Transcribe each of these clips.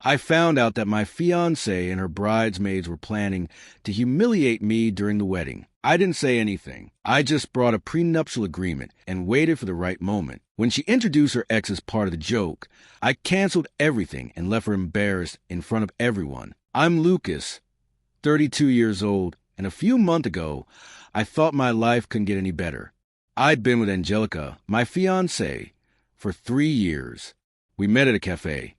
I found out that my fiancée and her bridesmaids were planning to humiliate me during the wedding. I didn't say anything. I just brought a prenuptial agreement and waited for the right moment. When she introduced her ex as part of the joke, I canceled everything and left her embarrassed in front of everyone. I'm Lucas, 32 years old, and a few months ago, I thought my life couldn't get any better. I'd been with Angelica, my fiancée, for 3 years. We met at a cafe.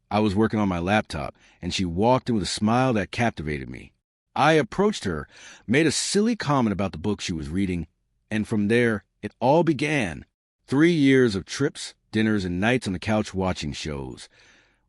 I was working on my laptop, and she walked in with a smile that captivated me. I approached her, made a silly comment about the book she was reading, and from there, it all began. 3 years of trips, dinners, and nights on the couch watching shows.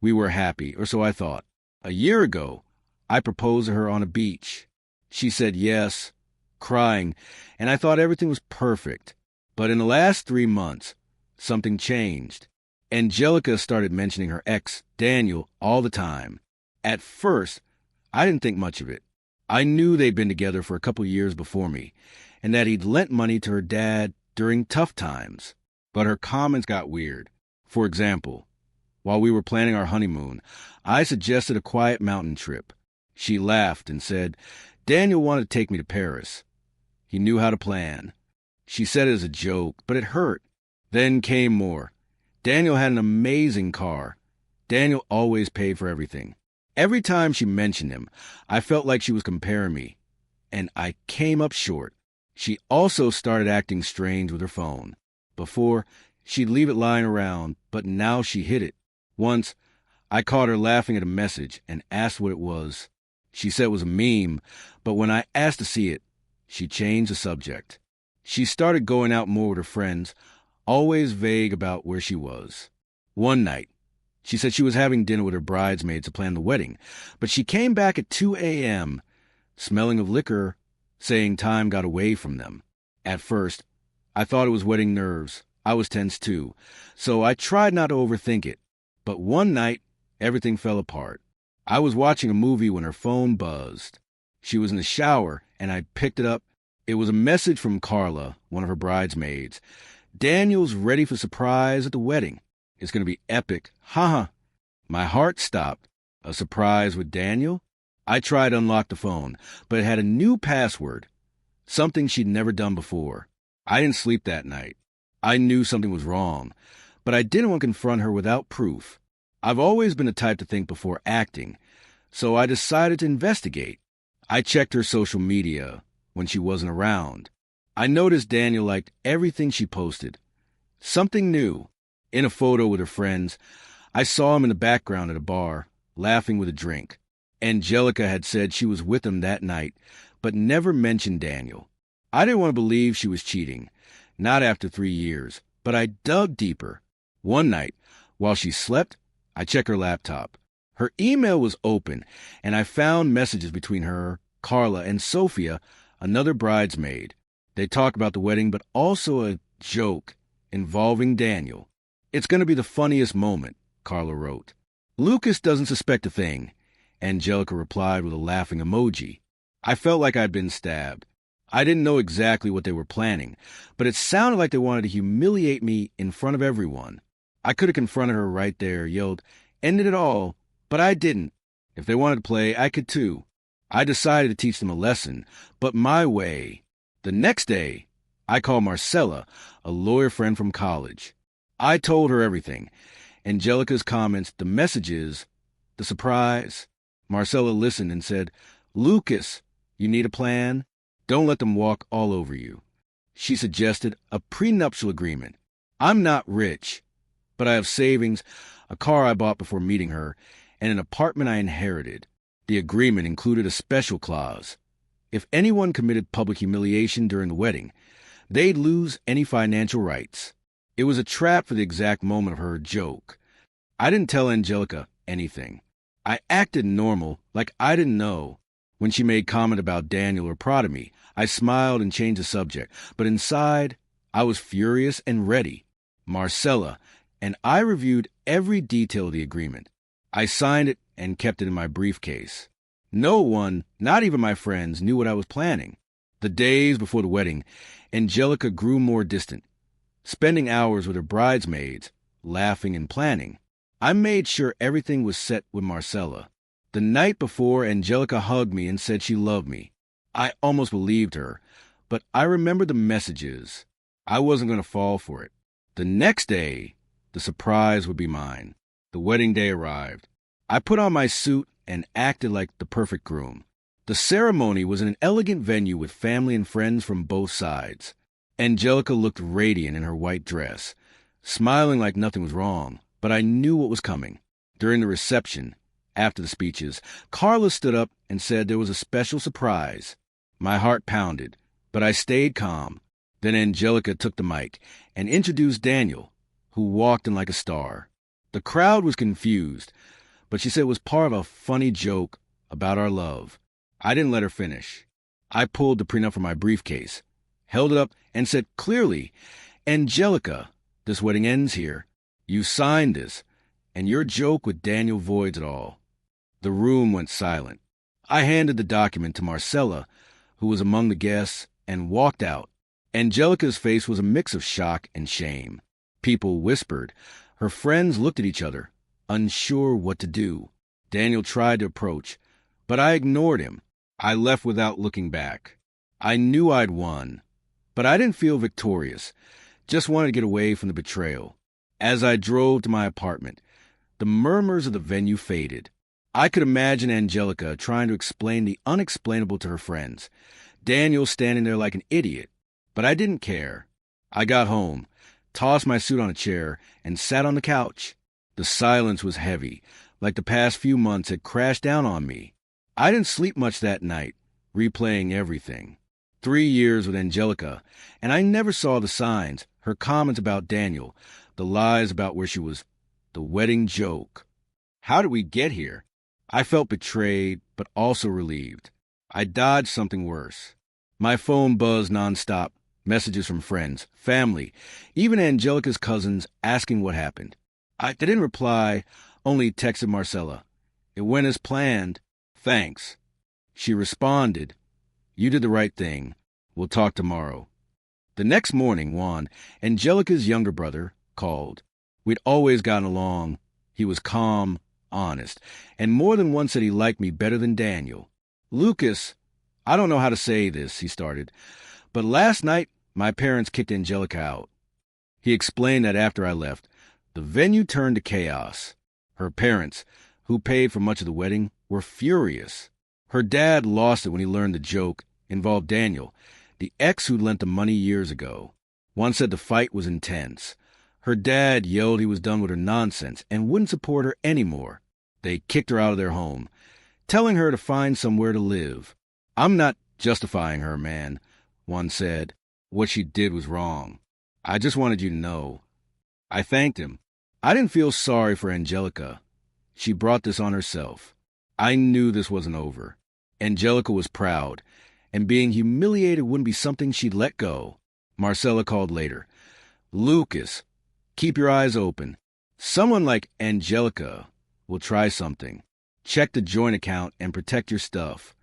We were happy, or so I thought. A year ago, I proposed to her on a beach. She said yes, crying, and I thought everything was perfect. But in the last 3 months, something changed. Angelica started mentioning her ex, Daniel, all the time. At first, I didn't think much of it. I knew they'd been together for a couple years before me, and that he'd lent money to her dad during tough times. But her comments got weird. For example, while we were planning our honeymoon, I suggested a quiet mountain trip. She laughed and said, Daniel wanted to take me to Paris. He knew how to plan. She said it as a joke, but it hurt. Then came more. Daniel had an amazing car. Daniel always paid for everything. Every time she mentioned him, I felt like she was comparing me, and I came up short. She also started acting strange with her phone. Before, she'd leave it lying around, but now she hid it. Once, I caught her laughing at a message and asked what it was. She said it was a meme, but when I asked to see it, she changed the subject. She started going out more with her friends, always vague about where she was. One night, she said she was having dinner with her bridesmaids to plan the wedding, but she came back at 2 a.m., smelling of liquor, saying time got away from them. At first, I thought it was wedding nerves. I was tense too, so I tried not to overthink it. But one night, everything fell apart. I was watching a movie when her phone buzzed. She was in the shower, and I picked it up. It was a message from Carla, one of her bridesmaids. Daniel's ready for surprise at the wedding. It's going to be epic. Haha. My heart stopped. A surprise with Daniel? I tried to unlock the phone, but it had a new password. Something she'd never done before. I didn't sleep that night. I knew something was wrong, but I didn't want to confront her without proof. I've always been the type to think before acting, so I decided to investigate. I checked her social media when she wasn't around. I noticed Daniel liked everything she posted. Something new. In a photo with her friends, I saw him in the background at a bar, laughing with a drink. Angelica had said she was with him that night, but never mentioned Daniel. I didn't want to believe she was cheating, not after 3 years, but I dug deeper. One night, while she slept, I checked her laptop. Her email was open, and I found messages between her, Carla, and Sophia, another bridesmaid. They talked about the wedding, but also a joke involving Daniel. It's going to be the funniest moment, Carla wrote. Lucas doesn't suspect a thing, Angelica replied with a laughing emoji. I felt like I'd been stabbed. I didn't know exactly what they were planning, but it sounded like they wanted to humiliate me in front of everyone. I could have confronted her right there, yelled, "Ended it all," but I didn't. If they wanted to play, I could too. I decided to teach them a lesson, but my way. The next day, I called Marcella, a lawyer friend from college. I told her everything. Angelica's comments, the messages, the surprise. Marcella listened and said, "Lucas, you need a plan? Don't let them walk all over you." She suggested a prenuptial agreement. I'm not rich, but I have savings, a car I bought before meeting her, and an apartment I inherited. The agreement included a special clause. If anyone committed public humiliation during the wedding, they'd lose any financial rights. It was a trap for the exact moment of her joke. I didn't tell Angelica anything. I acted normal, like I didn't know. When she made comment about Daniel or proud of me, I smiled and changed the subject, but inside, I was furious and ready. Marcella and I reviewed every detail of the agreement. I signed it and kept it in my briefcase. No one, not even my friends, knew what I was planning. The days before the wedding, Angelica grew more distant, spending hours with her bridesmaids, laughing and planning. I made sure everything was set with Marcella. The night before, Angelica hugged me and said she loved me. I almost believed her, but I remembered the messages. I wasn't going to fall for it. The next day, the surprise would be mine. The wedding day arrived. I put on my suit and acted like the perfect groom. The ceremony was in an elegant venue with family and friends from both sides. Angelica looked radiant in her white dress, smiling like nothing was wrong, but I knew what was coming. During the reception, after the speeches, Carla stood up and said there was a special surprise. My heart pounded, but I stayed calm. Then Angelica took the mic and introduced Daniel, who walked in like a star. The crowd was confused, but she said it was part of a funny joke about our love. I didn't let her finish. I pulled the prenup from my briefcase, held it up, and said clearly, Angelica, this wedding ends here. You signed this, and your joke with Daniel voids it all. The room went silent. I handed the document to Marcella, who was among the guests, and walked out. Angelica's face was a mix of shock and shame. People whispered. Her friends looked at each other, unsure what to do. Daniel tried to approach, but I ignored him. I left without looking back. I knew I'd won, but I didn't feel victorious. Just wanted to get away from the betrayal. As I drove to my apartment, the murmurs of the venue faded. I could imagine Angelica trying to explain the unexplainable to her friends. Daniel standing there like an idiot. But I didn't care. I got home, tossed my suit on a chair, and sat on the couch. The silence was heavy, like the past few months had crashed down on me. I didn't sleep much that night, replaying everything. 3 years with Angelica, and I never saw the signs, her comments about Daniel, the lies about where she was, the wedding joke. How did we get here? I felt betrayed, but also relieved. I dodged something worse. My phone buzzed nonstop, messages from friends, family, even Angelica's cousins asking what happened. I didn't reply, only texted Marcella. It went as planned. Thanks. She responded, you did the right thing. We'll talk tomorrow. The next morning, Juan, Angelica's younger brother, called. We'd always gotten along. He was calm, honest, and more than once said he liked me better than Daniel. Lucas, I don't know how to say this, he started, but last night my parents kicked Angelica out. He explained that after I left, the venue turned to chaos. Her parents, who paid for much of the wedding, were furious. Her dad lost it when he learned the joke involved Daniel, the ex who lent the money years ago. One said the fight was intense. Her dad yelled he was done with her nonsense and wouldn't support her anymore. They kicked her out of their home, telling her to find somewhere to live. I'm not justifying her, man, one said. What she did was wrong. I just wanted you to know. I thanked him. I didn't feel sorry for Angelica. She brought this on herself. I knew this wasn't over. Angelica was proud, and being humiliated wouldn't be something she'd let go. Marcella called later. Lucas, keep your eyes open. Someone like Angelica will try something. Check the joint account and protect your stuff.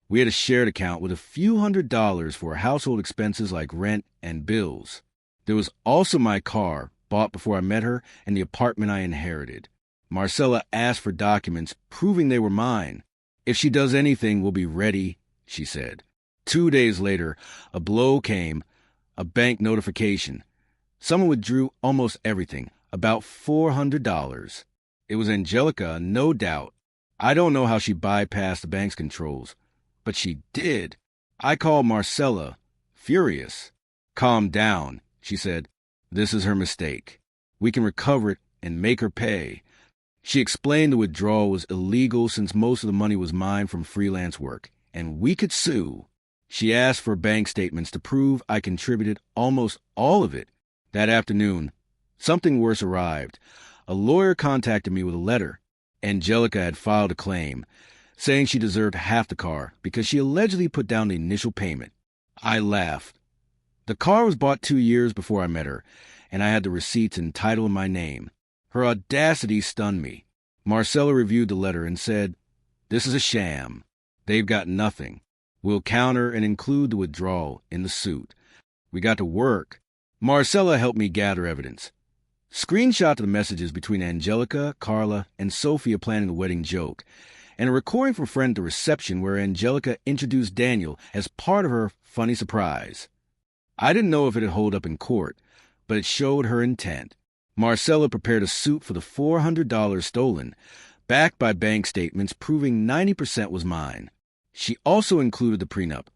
We had a shared account with a few $100s for household expenses like rent and bills. There was also my car, bought before I met her, and the apartment I inherited. Marcella asked for documents proving they were mine. If she does anything, we'll be ready, she said. 2 days later, a blow came, a bank notification. Someone withdrew almost everything, about $400. It was Angelica, no doubt. I don't know how she bypassed the bank's controls, but she did. I called Marcella, furious. Calm down, she said. This is her mistake. We can recover it and make her pay. She explained the withdrawal was illegal since most of the money was mine from freelance work, and we could sue. She asked for bank statements to prove I contributed almost all of it. That afternoon, something worse arrived. A lawyer contacted me with a letter. Angelica had filed a claim, saying she deserved half the car because she allegedly put down the initial payment. I laughed. The car was bought 2 years before I met her, and I had the receipts and title in my name. Her audacity stunned me. Marcella reviewed the letter and said, "This is a sham. They've got nothing. We'll counter and include the withdrawal in the suit." We got to work. Marcella helped me gather evidence. Screenshot of the messages between Angelica, Carla, and Sophia planning the wedding joke, and a recording from a friend at the reception where Angelica introduced Daniel as part of her funny surprise. I didn't know if it'd hold up in court, but it showed her intent. Marcella prepared a suit for the $400 stolen, backed by bank statements proving 90% was mine. She also included the prenup,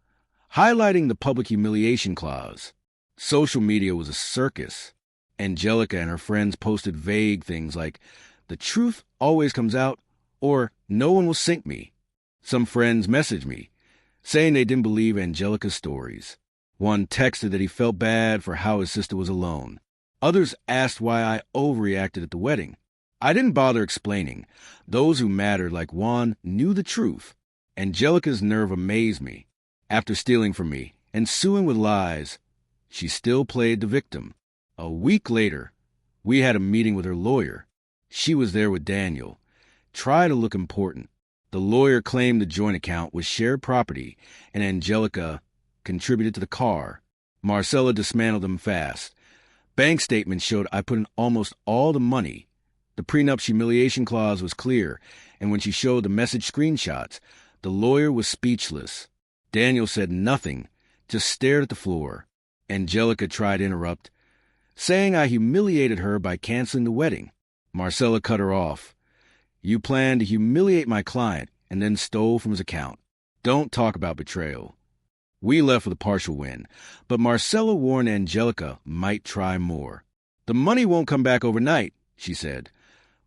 highlighting the public humiliation clause. Social media was a circus. Angelica and her friends posted vague things like, "The truth always comes out," or "No one will sink me." Some friends messaged me, saying they didn't believe Angelica's stories. One texted that he felt bad for how his sister was alone. Others asked why I overreacted at the wedding. I didn't bother explaining. Those who mattered, like Juan, knew the truth. Angelica's nerve amazed me. After stealing from me and suing with lies, she still played the victim. A week later, we had a meeting with her lawyer. She was there with Daniel. Try to look important. The lawyer claimed the joint account was shared property, and Angelica contributed to the car. Marcella dismantled them fast. Bank statements showed I put in almost all the money. The prenup humiliation clause was clear, and when she showed the message screenshots, the lawyer was speechless. Daniel said nothing, just stared at the floor. Angelica tried to interrupt, saying I humiliated her by canceling the wedding. Marcella cut her off. "You planned to humiliate my client and then stole from his account. Don't talk about betrayal." We left with a partial win, but Marcella warned Angelica might try more. "The money won't come back overnight," she said,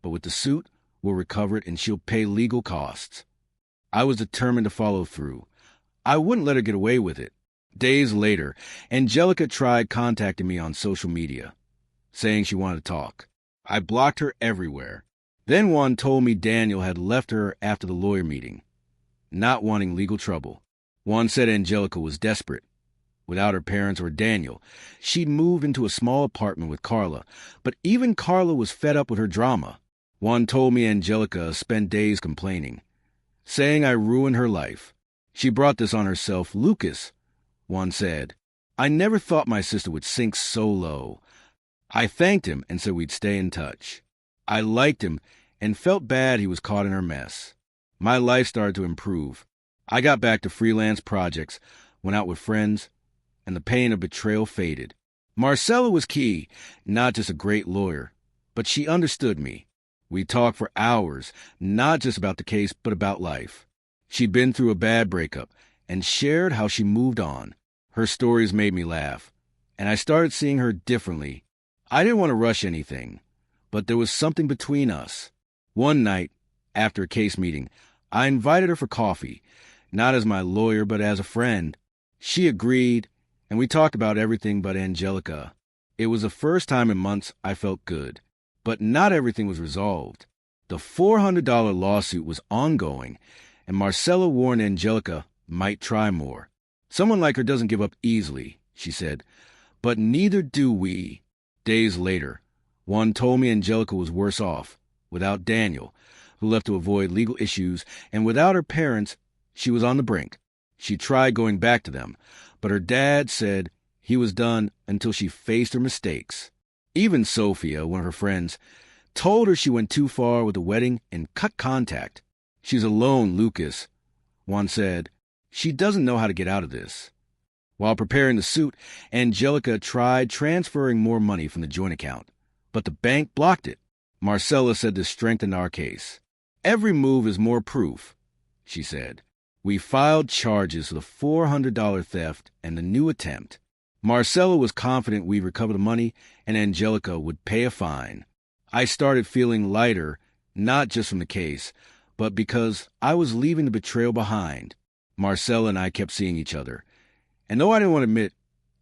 "but with the suit, we'll recover it and she'll pay legal costs." I was determined to follow through. I wouldn't let her get away with it. Days later, Angelica tried contacting me on social media, saying she wanted to talk. I blocked her everywhere. Then one told me Daniel had left her after the lawyer meeting, not wanting legal trouble. One said Angelica was desperate. Without her parents or Daniel, she'd moved into a small apartment with Carla, but even Carla was fed up with her drama. One told me Angelica spent days complaining, saying I ruined her life. She brought this on herself. "Lucas," one said, "I never thought my sister would sink so low." I thanked him and said we'd stay in touch. I liked him and felt bad he was caught in her mess. My life started to improve. I got back to freelance projects, went out with friends, and the pain of betrayal faded. Marcella was key, not just a great lawyer, but she understood me. We talked for hours, not just about the case, but about life. She'd been through a bad breakup and shared how she moved on. Her stories made me laugh, and I started seeing her differently. I didn't want to rush anything, but there was something between us. One night, after a case meeting, I invited her for coffee, not as my lawyer, but as a friend. She agreed, and we talked about everything but Angelica. It was the first time in months I felt good, but not everything was resolved. The $400 lawsuit was ongoing, and Marcella warned Angelica might try more. "Someone like her doesn't give up easily," she said, "but neither do we." Days later, one told me Angelica was worse off, without Daniel, who left to avoid legal issues, and without her parents, she was on the brink. She tried going back to them, but her dad said he was done until she faced her mistakes. Even Sophia, one of her friends, told her she went too far with the wedding and cut contact. "She's alone, Lucas," one said. "She doesn't know how to get out of this." While preparing the suit, Angelica tried transferring more money from the joint account, but the bank blocked it. Marcella said this strengthened our case. "Every move is more proof," she said. We filed charges for the $400 theft and the new attempt. Marcella was confident we'd recover the money and Angelica would pay a fine. I started feeling lighter, not just from the case, but because I was leaving the betrayal behind. Marcella and I kept seeing each other. And though I didn't want to admit,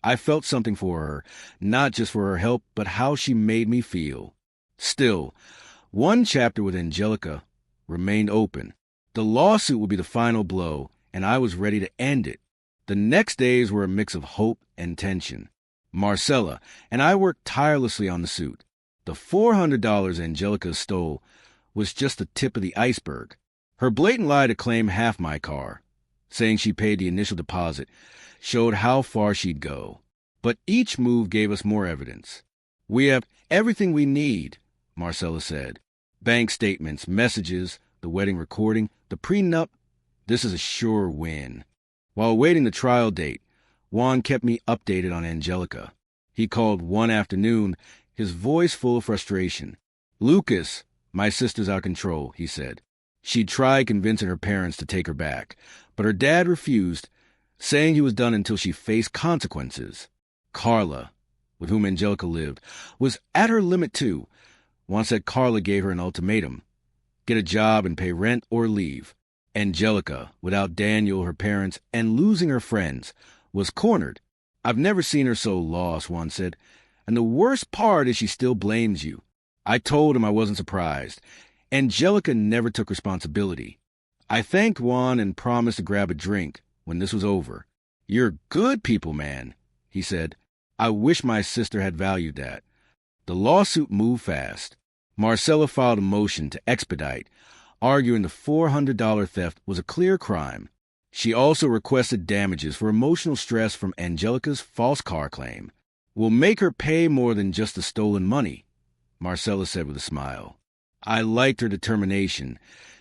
I felt something for her, not just for her help, but how she made me feel. Still, one chapter with Angelica remained open. The lawsuit would be the final blow, and I was ready to end it. The next days were a mix of hope and tension. Marcella and I worked tirelessly on the suit. The $400 Angelica stole was just the tip of the iceberg. Her blatant lie to claim half my car, saying she paid the initial deposit, showed how far she'd go. But each move gave us more evidence. We have everything we need, Marcella said. Bank statements, messages, the wedding recording, the prenup. This is a sure win. While awaiting the trial date, Juan kept me updated on Angelica. He called one afternoon, his voice full of frustration. "Lucas, my sister's out of control," he said. She'd tried convincing her parents to take her back, but her dad refused, saying he was done until she faced consequences. Carla, with whom Angelica lived, was at her limit too. Juan said Carla gave her an ultimatum: get a job and pay rent or leave. Angelica, without Daniel, her parents, and losing her friends, was cornered. "I've never seen her so lost," Juan said, "and the worst part is she still blames you." I told him I wasn't surprised. Angelica never took responsibility. I thanked Juan and promised to grab a drink when this was over. "You're good people, man," he said. I wish my sister had valued that. The lawsuit moved fast. Marcella filed a motion to expedite, arguing the $400 theft was a clear crime. She also requested damages for emotional stress from Angelica's false car claim. "We'll make her pay more than just the stolen money," Marcella said with a smile. I liked her determination.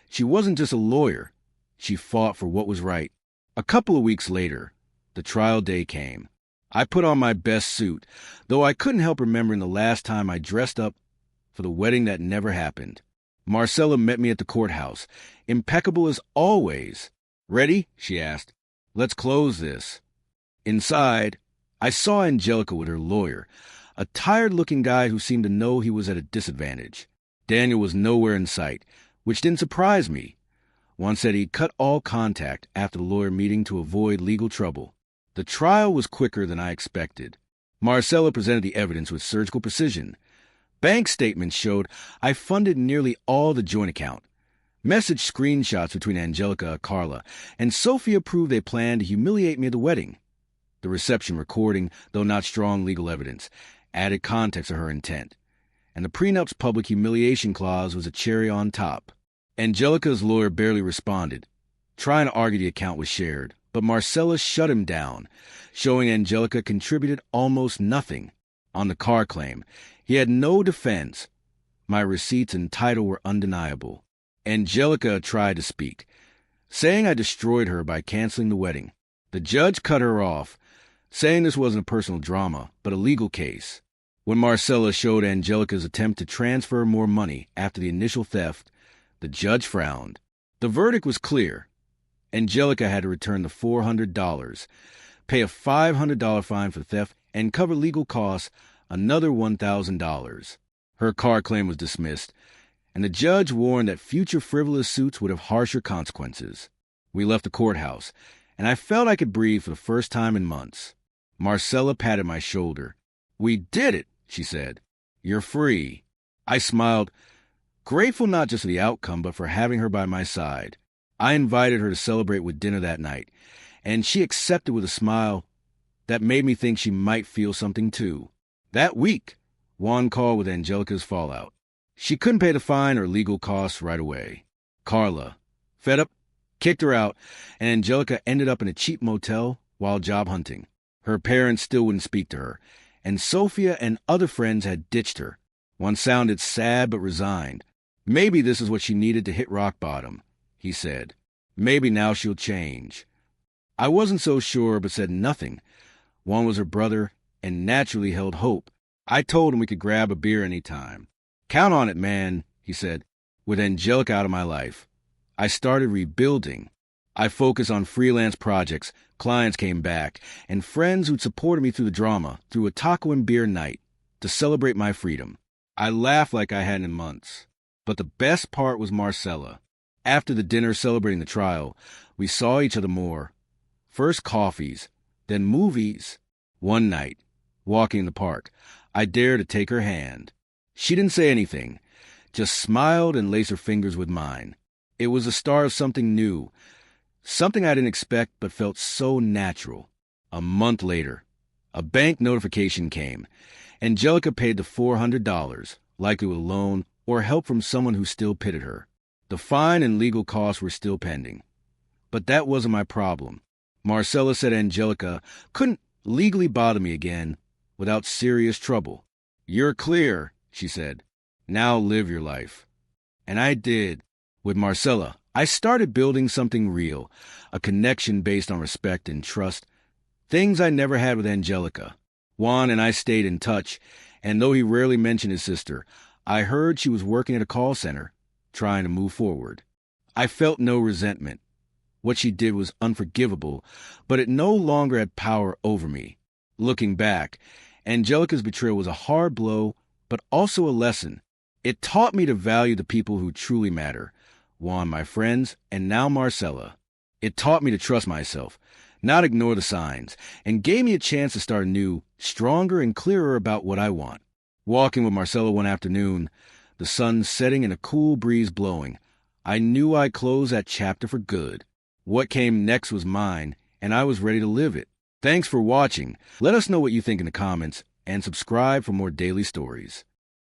She wasn't just a lawyer. She fought for what was right. A couple of weeks later, the trial day came. I put on my best suit, though I couldn't help remembering the last time I dressed up for the wedding that never happened. Marcella met me at the courthouse, impeccable as always. "Ready?" she asked. "Let's close this." Inside, I saw Angelica with her lawyer, a tired-looking guy who seemed to know he was at a disadvantage. Daniel was nowhere in sight, which didn't surprise me. One said he'd cut all contact after the lawyer meeting to avoid legal trouble. The trial was quicker than I expected. Marcella presented the evidence with surgical precision. Bank statements showed I funded nearly all the joint account. Message screenshots between Angelica and Carla, and Sophia proved they planned to humiliate me at the wedding. The reception recording, though not strong legal evidence, added context to her intent. And the prenup's public humiliation clause was a cherry on top. Angelica's lawyer barely responded, trying to argue the account was shared, but Marcella shut him down, showing Angelica contributed almost nothing. On the car claim, he had no defense. My receipts and title were undeniable. Angelica tried to speak, saying I destroyed her by canceling the wedding. The judge cut her off, saying this wasn't a personal drama, but a legal case. When Marcella showed Angelica's attempt to transfer more money after the initial theft, the judge frowned. The verdict was clear. Angelica had to return the $400, pay a $500 fine for theft, and cover legal costs, another $1,000. Her car claim was dismissed, and the judge warned that future frivolous suits would have harsher consequences. We left the courthouse, and I felt I could breathe for the first time in months. Marcella patted my shoulder. "We did it," she said. "You're free." I smiled, grateful not just for the outcome, but for having her by my side. I invited her to celebrate with dinner that night, and she accepted with a smile that made me think she might feel something too. That week, Juan called with Angelica's fallout. She couldn't pay the fine or legal costs right away. Carla, fed up, kicked her out, and Angelica ended up in a cheap motel while job hunting. Her parents still wouldn't speak to her, and Sophia and other friends had ditched her. One sounded sad but resigned. Maybe this is what she needed to hit rock bottom, he said. Maybe now she'll change. I wasn't so sure, but said nothing. Juan was her brother and naturally held hope. I told him we could grab a beer any time. "Count on it, man," he said. With Angelica out of my life, I started rebuilding. I focused on freelance projects, clients came back, and friends who'd supported me through the drama, through a taco and beer night, to celebrate my freedom. I laughed like I hadn't in months. But the best part was Marcella. After the dinner celebrating the trial, we saw each other more. First coffees, then movies. One night, walking in the park, I dared to take her hand. She didn't say anything, just smiled and laced her fingers with mine. It was the start of something new, something I didn't expect but felt so natural. A month later, a bank notification came. Angelica paid the $400, likely with a loan or help from someone who still pitied her. The fine and legal costs were still pending. But that wasn't my problem. Marcella said Angelica couldn't legally bother me again without serious trouble. "You're clear," she said. "Now live your life." And I did. With Marcella, I started building something real, a connection based on respect and trust, things I never had with Angelica. Juan and I stayed in touch, and though he rarely mentioned his sister, I heard she was working at a call center, trying to move forward. I felt no resentment. What she did was unforgivable, but it no longer had power over me. Looking back, Angelica's betrayal was a hard blow, but also a lesson. It taught me to value the people who truly matter. Juan, my friends, and now Marcella. It taught me to trust myself, not ignore the signs, and gave me a chance to start anew, stronger and clearer about what I want. Walking with Marcella one afternoon, the sun setting and a cool breeze blowing, I knew I'd close that chapter for good. What came next was mine, and I was ready to live it. Thanks for watching. Let us know what you think in the comments, and subscribe for more daily stories.